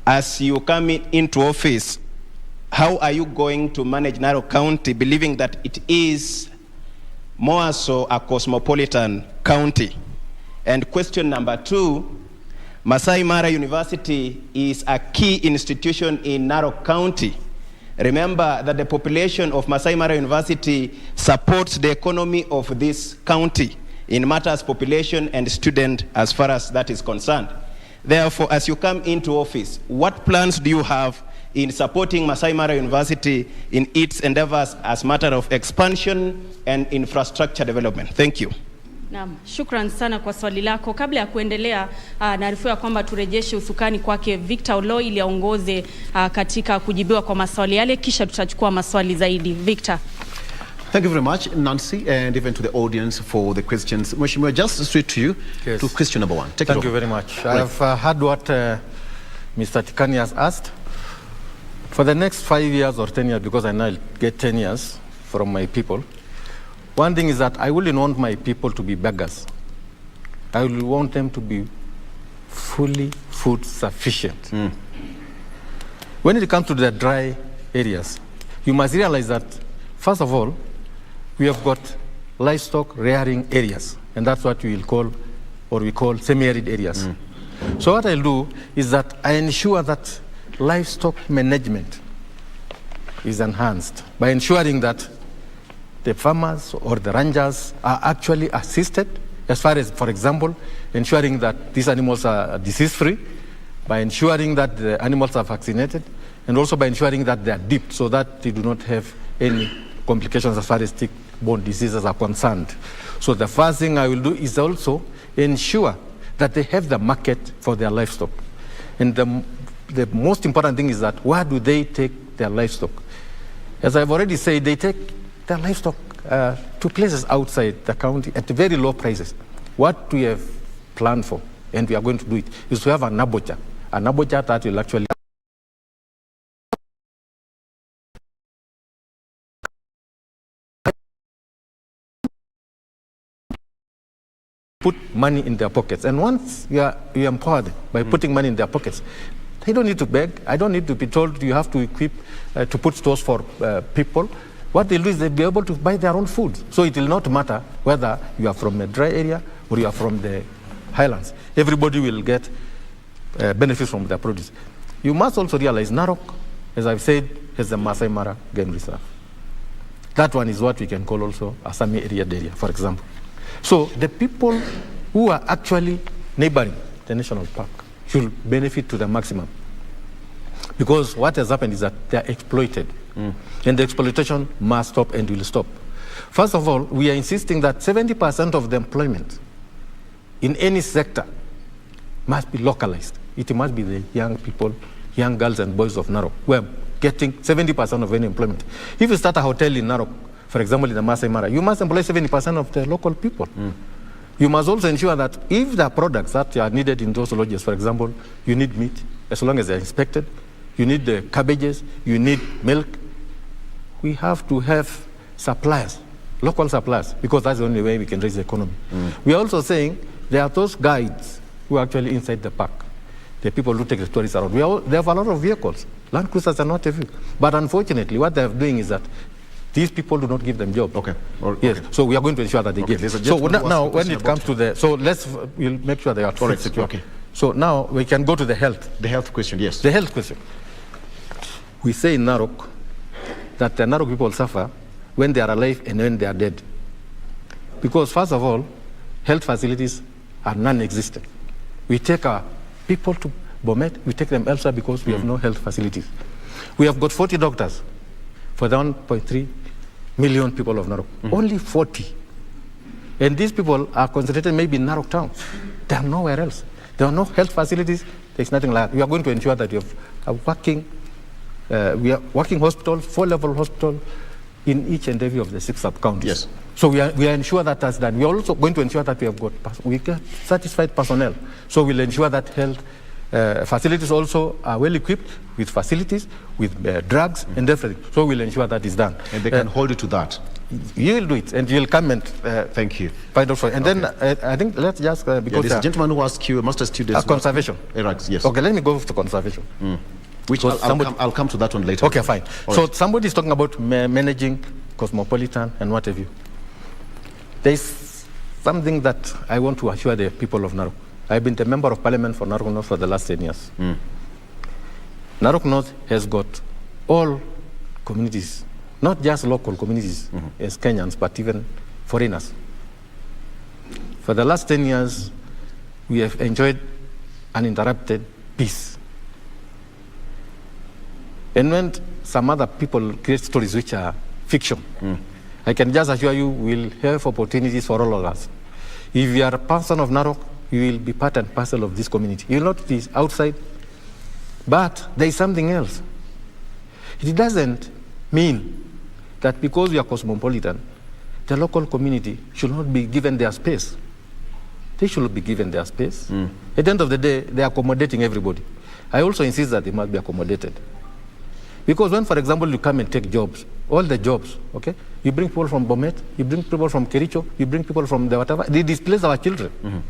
As you come into office, how are you going to manage Narok County, believing that it is more so a cosmopolitan county? And question number 2, Masai Mara University is a key institution in Narok County. Remember that the population of Masai Mara University supports the economy of this county in matters population and student as far as that is concerned. Therefore, as you come into office, what plans do you have in supporting Masai Mara University in its endeavors as matter of expansion and infrastructure development? Thank you. Naam, shukran sana kwa swali lako. Kabla ya kuendelea, naarifu ya kwamba turejeshe usukani kwake Victor Olo ili aongoze katika kujibiwa kwa maswali yale, kisha tutachukua maswali zaidi. Victor. Thank you very much, Nancy, and even to the audience for the questions. Mheshimiwa, just straight to you, yes, to question number 1. Thank you very much. I have heard what Mr. Tikani has asked. For the next 5 years or 10 years, because I now get 10 years from my people, one thing is that I wouldn't want my people to be beggars. I will want them to be fully food sufficient. When it comes to the dry areas, you must realize that, first of all, we have got livestock rearing areas, and that's what we will call, or we call semi-arid areas. So what I'll do is that I ensure that livestock management is enhanced by ensuring that the farmers or the rangers are actually assisted as far as, for example, ensuring that these animals are disease-free, by ensuring that the animals are vaccinated, and also by ensuring that they are dipped so that they do not have any complications as far as tick-borne diseases are concerned. So the first thing I will do is also ensure that they have the market for their livestock. And the most important thing is that where do they take their livestock? As I've already said, they take their livestock to places outside the county at very low prices. What we have planned for, and we are going to do it, is to have an abocha that will actually put money in their pockets. And once you empower them by putting money in their pockets, they don't need to beg. I don't need to be told you have to equip, to put stores for people. What they'll do is they'll be able to buy their own food. So it will not matter whether you are from a dry area or you are from the highlands. Everybody will get benefits from their produce. You must also realize Narok, as I've said, has the Masai Mara Game Reserve. That one is what we can call also a semi-arid area, for example. So the people who are actually neighboring the national park should benefit to the maximum. Because what has happened is that they are exploited. And the exploitation must stop and will stop. First of all, we are insisting that 70% of the employment in any sector must be localized. It must be the young people, young girls and boys of Narok, who are getting 70% of any employment. If you start a hotel in Narok, for example, in the Masai Mara, you must employ 70% of the local people. You must also ensure that if the products that are needed in those lodges, for example, you need meat, as long as they're inspected, you need the cabbages, you need milk, we have to have suppliers, local suppliers, because that's the only way we can raise the economy. We are also saying There are those guides who are actually inside the park. The people who take the tourists around. They have a lot of vehicles. Land cruisers are not a few. But unfortunately, what they are doing is that these people do not give them jobs. Okay. Yes. So we are going to ensure that they give. So now, when it comes to we'll make sure they are secure. Okay. So now we can go to the health. The health question, yes. The health question. We say in Narok that the Narok people suffer when they are alive and when they are dead. Because first of all, health facilities are non-existent. We take our people to Bomet, we take them elsewhere because we have no health facilities. We have got 40 doctors for the 1.3 million people of Narok. Only 40. And these people are concentrated maybe in Narok town. They are nowhere else. There are no health facilities. There's nothing like that. We are going to ensure that we have a working hospital, 4-level hospital in each and every of the 6 sub-counties. Yes. So we are ensure that that's done. We are also going to ensure that we get satisfied personnel. So we'll ensure that health facilities also are well equipped with facilities, with drugs and everything. So we'll ensure that is done. And they can hold you to that. You will do it, and you'll come and thank you. Find out for it. And then I think let's just because this gentleman who asked you, master students, conservation. Yes. Okay, let me go to conservation. Which I'll come to that one later. Okay, fine. So somebody is talking about managing Cosmopolitan and what have you. There's something that I want to assure the people of Narok. I've been the member of parliament for Narok North for the last 10 years. Narok North has got all communities, not just local communities as Kenyans, but even foreigners. For the last 10 years, we have enjoyed uninterrupted peace. And when some other people create stories which are fiction, I can just assure you we'll have opportunities for all of us. If you are a person of Narok, you will be part and parcel of this community. You will not be outside, but there is something else. It doesn't mean that because you are cosmopolitan, the local community should not be given their space. They should not be given their space. At the end of the day, they are accommodating everybody. I also insist that they must be accommodated. Because when, for example, you come and take jobs, all the jobs, okay? You bring people from Bomet, you bring people from Kericho, you bring people from the whatever, they displace our children.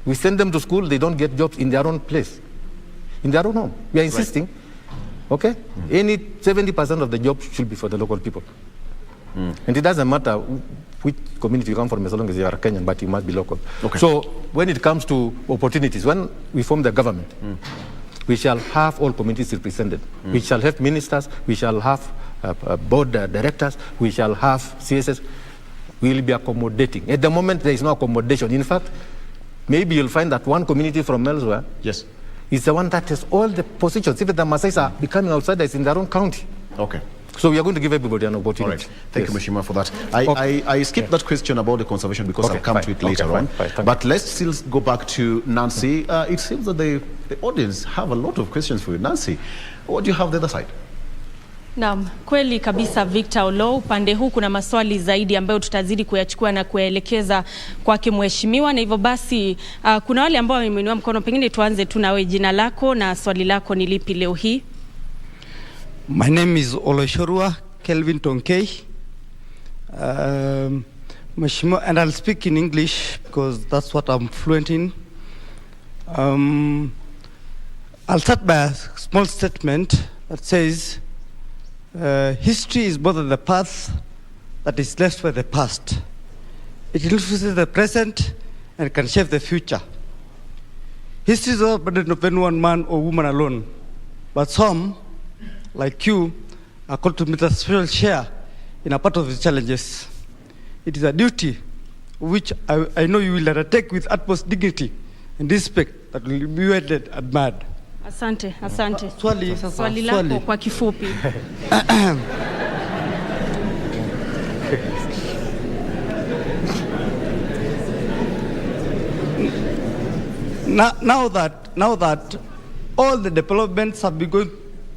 We send them to school, they don't get jobs in their own place, in their own home. We are insisting, okay? Any 70% of the jobs should be for the local people. And it doesn't matter which community you come from as long as you are Kenyan, but you must be local. Okay. So when it comes to opportunities, when we form the government, we shall have all communities represented. We shall have ministers, we shall have board directors, we shall have CSS. We will be accommodating. At the moment, there is no accommodation. In fact, maybe you'll find that one community from elsewhere is the one that has all the positions. Even the Maasais are becoming outsiders in their own county. Okay. So we are going to give everybody an opportunity. All right. Thank you, Mheshimiwa, for that. I skipped that question about the conservation because I'll come to it later on. But let's still go back to Nancy. It seems that the audience have a lot of questions for you. Nancy, what do you have the other side? Naam, kweli kabisa Victor Olo, upande huu kuna maswali zaidi ambayo tutazidi kuyachukua na kuyaelekeza kwake mheshimiwa, na hivyo basi kuna wale ambao wameinua mkono, pengine tuanze tu nawe, jina lako na swali lako ni lipi leo hii? My name is Oloshorua Kelvin Tonkei. Mheshimiwa, and I'll speak in English because that's what I'm fluent in. I'll start by a small statement that says, history is more than the path that is left by the past. It influences the present and can shape the future. History is not a burden of any one man or woman alone, but some, like you, are called to make a special share in a part of the challenges. It is a duty which I know you will undertake with utmost dignity and respect that will be widely admired. Asante, asante. Swali lako kwa kifupi. Now that all the developments have been going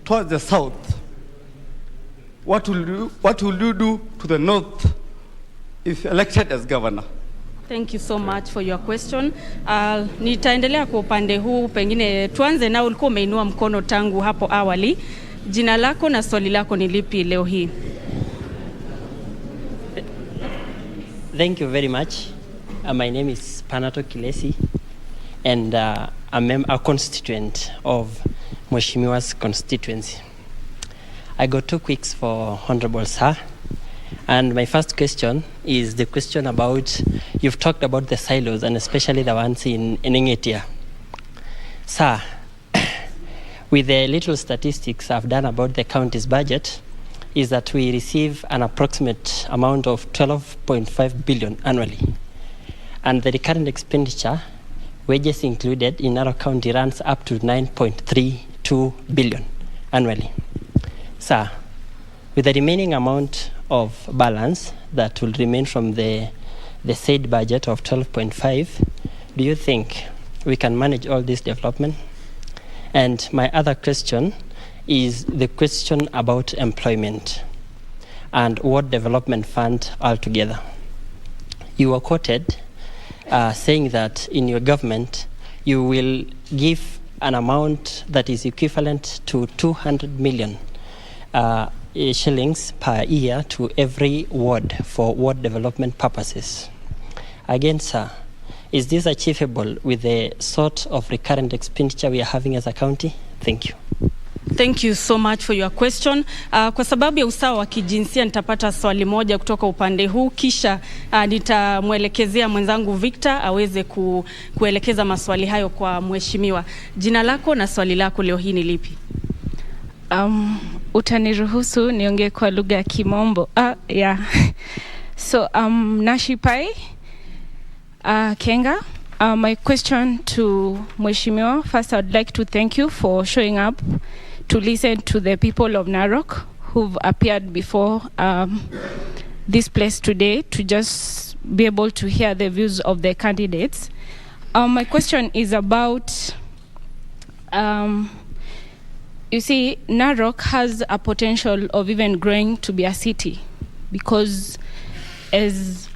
towards the south, what will you do to the north if elected as governor? Thank you so much for your question. Nitaendelea kwa upande huu, pengine tuanze na ulikuwa umeinua mkono tangu hapo awali. Jina lako na swali lako ni lipi leo hii? Thank you very much. My name is Panato Kilesi, and I'm a constituent of Mheshimiwa's constituency. I got 2 quicks for Honorable Sir. And my first question is the question about, you've talked about the silos and especially the ones in Engetia. Sir, with the little statistics I've done about the county's budget, is that we receive an approximate amount of 12.5 billion annually. And the recurrent expenditure, wages included, in Narok County runs up to 9.32 billion annually. Sir, with the remaining amount of balance that will remain from the said budget of 12.5, do you think we can manage all this development? And my other question is the question about employment and what development fund altogether. You were quoted saying that in your government you will give an amount that is equivalent to 200 million shillings per year to every ward for ward development purposes. Again, sir, is this achievable with the sort of recurrent expenditure we are having as a county? Thank you. Thank you so much for your question. Kwa sababu ya usawa wa kijinsia nitapata swali moja kutoka upande huu, kisha nitamwelekezea mwenzangu Victor aweze kuelekeza maswali hayo kwa mheshimiwa. Jina lako na swali lako leo hii ni lipi? Utaniruhusu niongee kwa lugha ya Kimombo. Yeah. So Nashipai Kenga. My question to Mheshimiwa, first I would like to thank you for showing up to listen to the people of Narok who've appeared before this place today to just be able to hear the views of the candidates. My question is about, you see, Narok has a potential of even growing to be a city because, as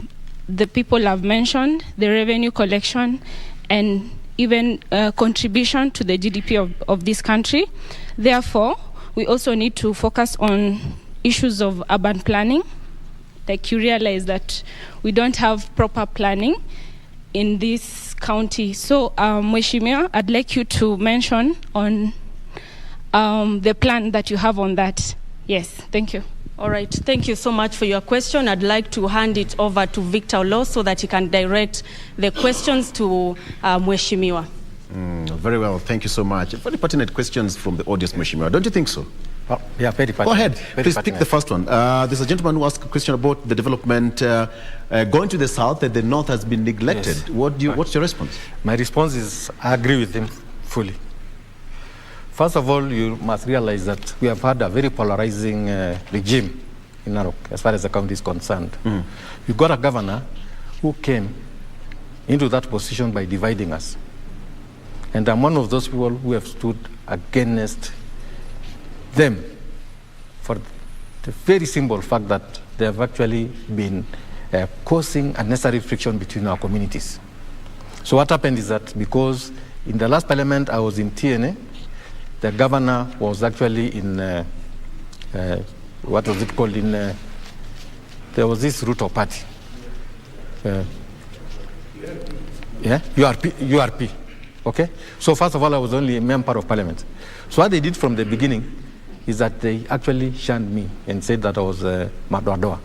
the people have mentioned, the revenue collection and even contribution to the GDP of this country. Therefore, we also need to focus on issues of urban planning. Like, you realize that we don't have proper planning in this county. So, Mheshimiwa, I'd like you to mention on the plan that you have on that. Yes, thank you. All right, thank you so much for your question. I'd like to hand it over to Victor Law so that he can direct the questions to Mheshimiwa. Very well, thank you so much. Very pertinent questions from the audience, Mheshimiwa. Don't you think so? Well, yeah, very pertinent. Go ahead, very please pertinent. pick the first one. There's a gentleman who asked a question about the development going to the south, that the north has been neglected. Yes. What's your response? My response is, I agree with him fully. First of all, you must realize that we have had a very polarizing regime in Narok, as far as the county is concerned. You've got a governor who came into that position by dividing us. And I'm one of those people who have stood against them for the very simple fact that they have actually been causing unnecessary friction between our communities. So what happened is that because in the last parliament I was in TNA, the governor was actually in, what was it called, there was this Ruto party. Yeah, URP, okay? So first of all, I was only a member of parliament. So what they did from the beginning is that they actually shunned me and said that I was Madoadoa.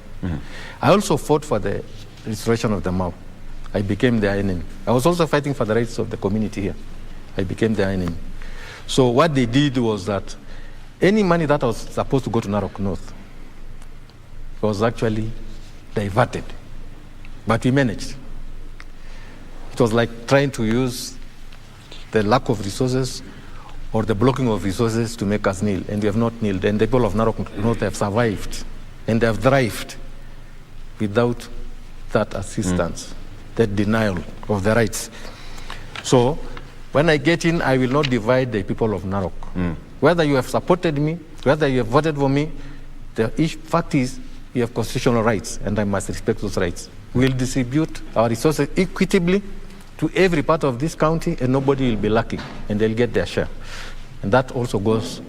I also fought for the restoration of the Mau. I became their enemy. I was also fighting for the rights of the community here. I became their enemy. So what they did was that any money that was supposed to go to Narok North was actually diverted. But we managed. It was like trying to use the lack of resources or the blocking of resources to make us kneel. And we have not kneeled. And the people of Narok North have survived. And they have thrived without that assistance, that denial of the rights. So when I get in, I will not divide the people of Narok. Whether you have supported me, whether you have voted for me, the fact is you have constitutional rights, and I must respect those rights. We will distribute our resources equitably to every part of this county, and nobody will be lacking, and they'll get their share. And that also goes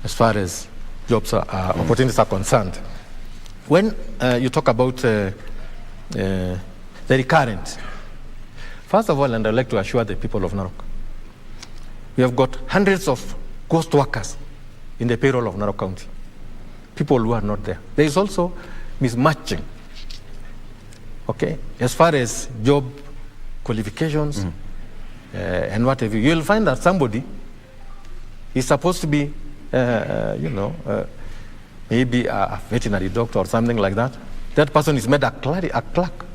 as far as jobs opportunities are concerned. When you talk about the recurrent, First of all, and I'd like to assure the people of Narok, we have got hundreds of ghost workers in the payroll of Narok County, people who are not there. There is also mismatching, okay, as far as job qualifications and what have you. You'll find that somebody is supposed to be, maybe a veterinary doctor or something like that. That person is made a clerk.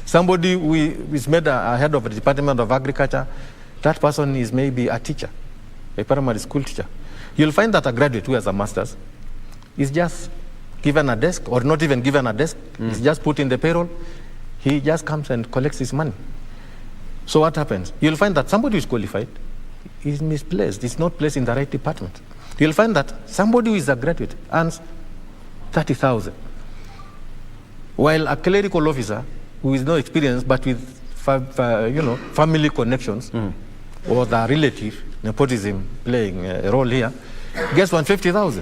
Somebody who is made a head of the Department of Agriculture, that person is maybe a teacher, a primary school teacher. You'll find that a graduate who has a master's is just given a desk, or not even given a desk, is just put in the payroll. He just comes and collects his money. So what happens? You'll find that somebody who is qualified is misplaced, is not placed in the right department. You'll find that somebody who is a graduate earns 30,000, while a clerical officer who is no experienced but with family connections or the relative nepotism playing a role here gets 150,000.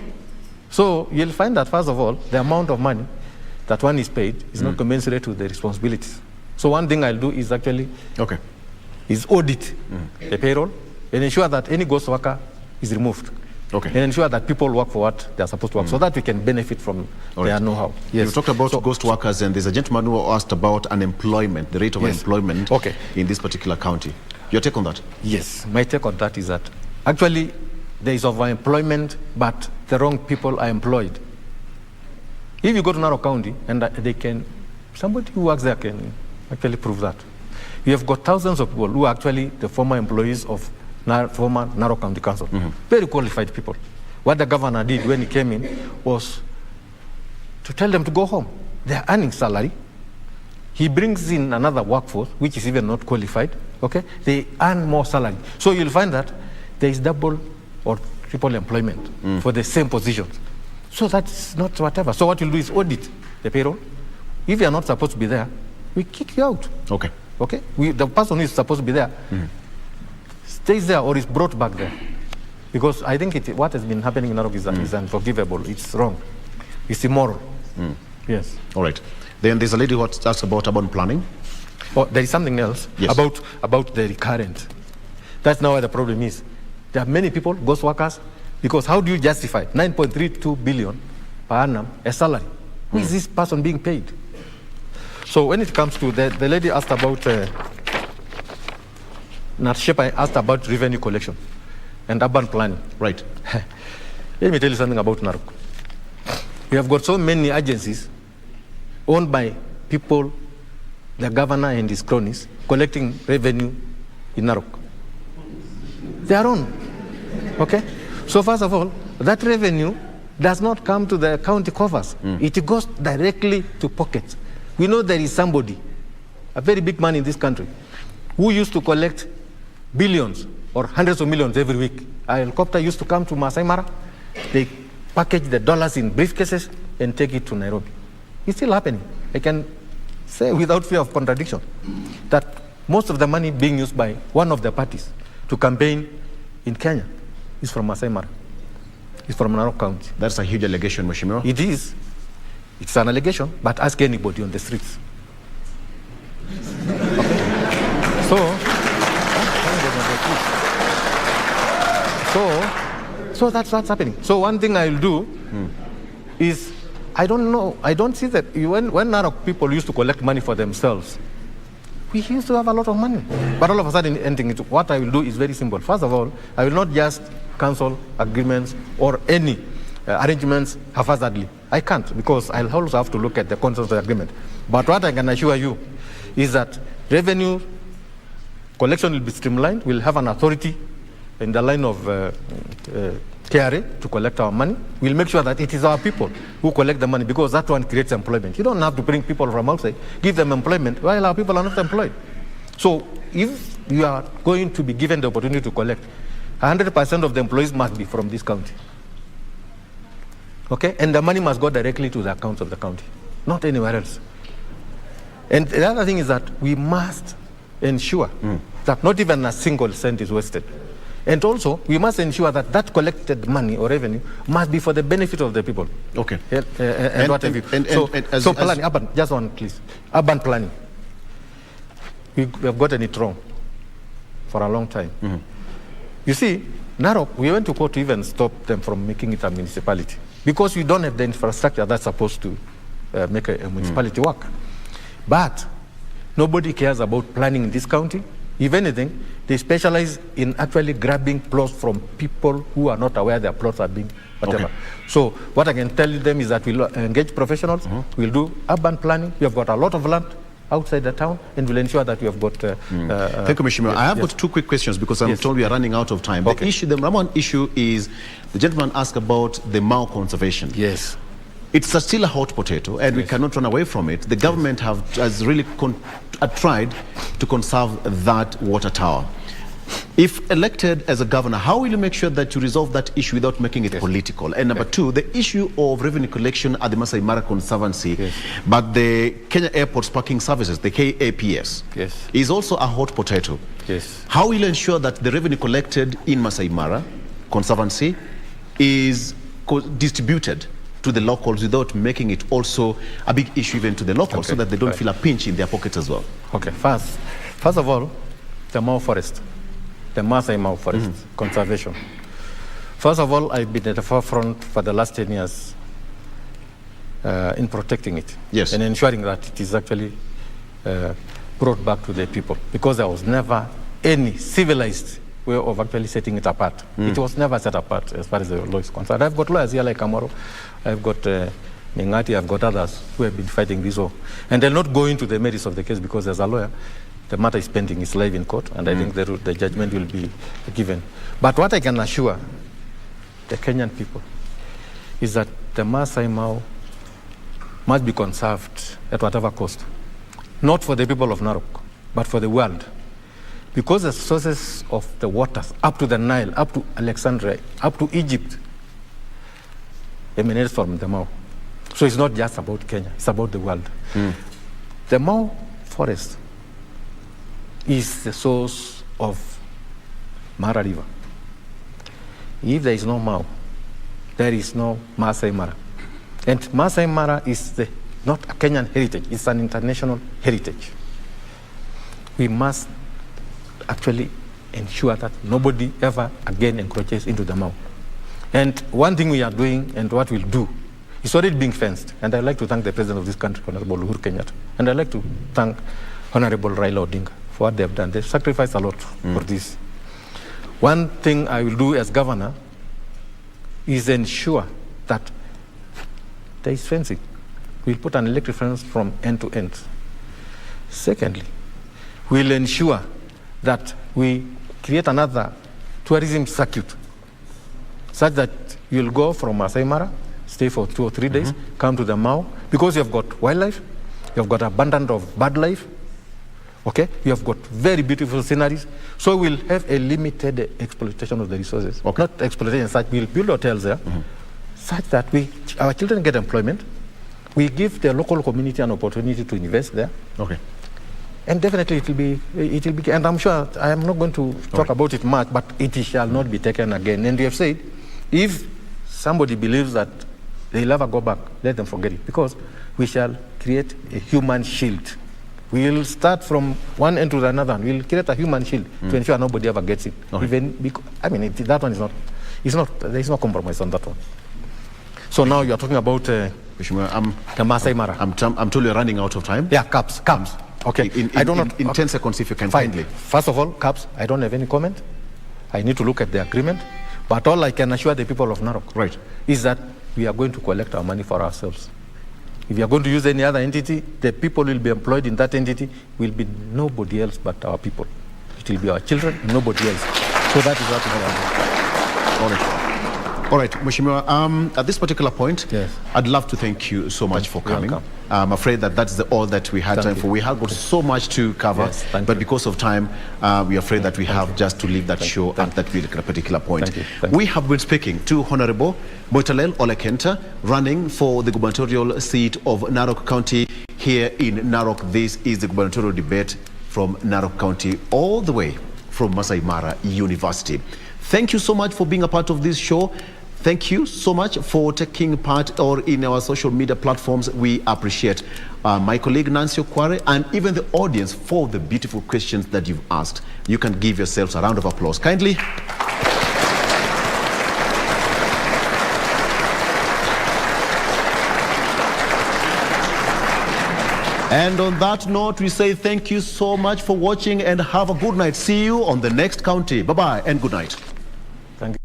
So you'll find that, first of all, the amount of money that one is paid is not commensurate with the responsibilities. So one thing I'll do is actually is audit the payroll and ensure that any ghost worker is removed. And ensure that people work for what they're supposed to work, so that we can benefit from their know-how. Yes. You talked about ghost workers, and there's a gentleman who asked about unemployment, the rate of unemployment in this particular county. Your take on that? Yes, my take on that is that actually there is overemployment, but the wrong people are employed. If you go to Narok County, and somebody who works there can actually prove that. We have got thousands of people who are actually the former employees of former Narok County Council, very qualified people. What the governor did when he came in was to tell them to go home. They are earning salary. He brings in another workforce, which is even not qualified, They earn more salary. So you'll find that there is double or triple employment for the same positions. So that's not whatever. So what you'll do is audit the payroll. If you are not supposed to be there, we kick you out. The person who is supposed to be there stays there or is brought back there. Because I think what has been happening in Narok is unforgivable. It's wrong. It's immoral. Yes. All right. Then there's a lady who asked about urban planning. Oh, there is something else about the recurrent. That's now where the problem is. There are many people, ghost workers, because how do you justify 9.32 billion per annum a salary? Who is this person being paid? So when it comes to the lady asked about Narshepa asked about revenue collection and urban planning. Right. Let me tell you something about Narok. We have got so many agencies owned by people, the governor and his cronies, collecting revenue in Narok. They are own. So first of all, that revenue does not come to the county coffers. It goes directly to pockets. We know there is somebody, a very big man in this country, who used to collect billions or hundreds of millions every week. A helicopter used to come to Masai Mara. They package the dollars in briefcases and take it to Nairobi. It's still happening. I can say without fear of contradiction that most of the money being used by one of the parties to campaign in Kenya is from Masai Mara. It's from Narok County. That's a huge allegation, Mheshimiwa. It is. It's an allegation, but ask anybody on the streets. So that's what's happening. So one thing I'll do is, I don't know, I don't see that when Narok people used to collect money for themselves, we used to have a lot of money. But all of a sudden, what I will do is very simple. First of all, I will not just cancel agreements or any arrangements haphazardly. I can't, because I'll also have to look at the contents of the agreement. But what I can assure you is that revenue collection will be streamlined. We'll have an authority in the line of KRA to collect our money. We'll make sure that it is our people who collect the money, because that one creates employment. You don't have to bring people from outside, give them employment while our people are not employed. So if you are going to be given the opportunity to collect, 100% of the employees must be from this county. And the money must go directly to the accounts of the county, not anywhere else. And the other thing is that we must ensure that not even a single cent is wasted. And also, we must ensure that that collected money or revenue must be for the benefit of the people. And what have you. So planning, urban, just one please. Urban planning. we have gotten it wrong for a long time. You see, Narok, we went to court to even stop them from making it a municipality because we don't have the infrastructure that's supposed to make a municipality work. But nobody cares about planning in this county. If anything, they specialize in actually grabbing plots from people who are not aware their plots are being whatever. Okay. So what I can tell them is that we'll engage professionals, we'll do urban planning. We have got a lot of land outside the town, and we'll ensure that we have got... Thank you, Mheshimiwa. I have got two quick questions because I'm told we are running out of time. Okay. The number one issue is, the gentleman asked about the Mau conservation. Yes. It's still a hot potato, and we cannot run away from it. The government has really tried to conserve that water tower. If elected as a governor, how will you make sure that you resolve that issue without making it political? And number two, the issue of revenue collection at the Masai Mara Conservancy, but the Kenya Airports Parking Services, the KAPS, is also a hot potato. Yes. How will you ensure that the revenue collected in Masai Mara Conservancy is distributed to the locals without making it also a big issue even to the locals, so that they don't feel a pinch in their pockets as well? Okay, first of all, the Mau Forest, the Masai Mau Forest conservation. First of all, I've been at the forefront for the last 10 years in protecting it. Yes. And ensuring that it is actually brought back to the people, because there was never any civilized way of actually setting it apart. It was never set apart as far as the law is concerned. I've got lawyers here like Amaro, I've got Mingati, I've got others who have been fighting this war. And they'll not go into the merits of the case because as a lawyer, the matter is pending, it's live in court, and I think the judgment will be given. But what I can assure the Kenyan people is that the Masai Mau must be conserved at whatever cost. Not for the people of Narok, but for the world. Because the sources of the waters, up to the Nile, up to Alexandria, up to Egypt, emanates from the Mau. So it's not just about Kenya, it's about the world. The Mau forest is the source of Mara River. If there is no Mau, there is no Masai Mara. And Masai Mara is not a Kenyan heritage, it's an international heritage. We must actually ensure that nobody ever again encroaches into the Mau. And one thing we are doing and what we'll do is already being fenced. And I'd like to thank the President of this country, Honorable Uhuru Kenyatta. And I'd like to thank Honorable Raila Odinga for what they've done. They've sacrificed a lot for this. One thing I will do as governor is ensure that there is fencing. We'll put an electric fence from end to end. Secondly, we'll ensure that we create another tourism circuit such that you'll go from Masai Mara, stay for 2 or 3 days, come to the Mau, because you have got wildlife, you have got abundance of bird life, okay? You have got very beautiful sceneries. So we'll have a limited exploitation of the resources. Not exploitation, such we'll build hotels there, such that our children get employment. We give the local community an opportunity to invest there. Okay. And definitely it will be, and I'm sure I am not going to talk about it much, but it shall not be taken again. And we have said, if somebody believes that they'll ever go back, let them forget it, because we shall create a human shield. We'll start from one end to another. We'll create a human shield to ensure nobody ever gets it. Even because, I mean, that one is not. There is no compromise on that one. So now you are talking about the Masai Mara. I'm told you're running out of time. Yeah, caps. Okay, in 10 seconds, if you can kindly. First of all, caps, I don't have any comment. I need to look at the agreement. But all I can assure the people of Narok is that we are going to collect our money for ourselves. If you are going to use any other entity, the people will be employed in that entity will be nobody else but our people. It will be our children, nobody else. So that is what we are doing. All right, Mheshimiwa, at this particular point, I'd love to thank you so much for coming. I'm afraid that that's all that we had time for. We have got so much to cover, but because of time, we are afraid that we have just to leave that show at that particular point. We have been speaking to Honorable Moitalel Olekenta, running for the gubernatorial seat of Narok County here in Narok. This is the gubernatorial debate from Narok County, all the way from Masai Mara University. Thank you so much for being a part of this show. Thank you so much for taking part or in our social media platforms. We appreciate my colleague Nancy Okware and even the audience for the beautiful questions that you've asked. You can give yourselves a round of applause. Kindly. And on that note, we say thank you so much for watching and have a good night. See you on the next county. Bye-bye and good night. Thank you.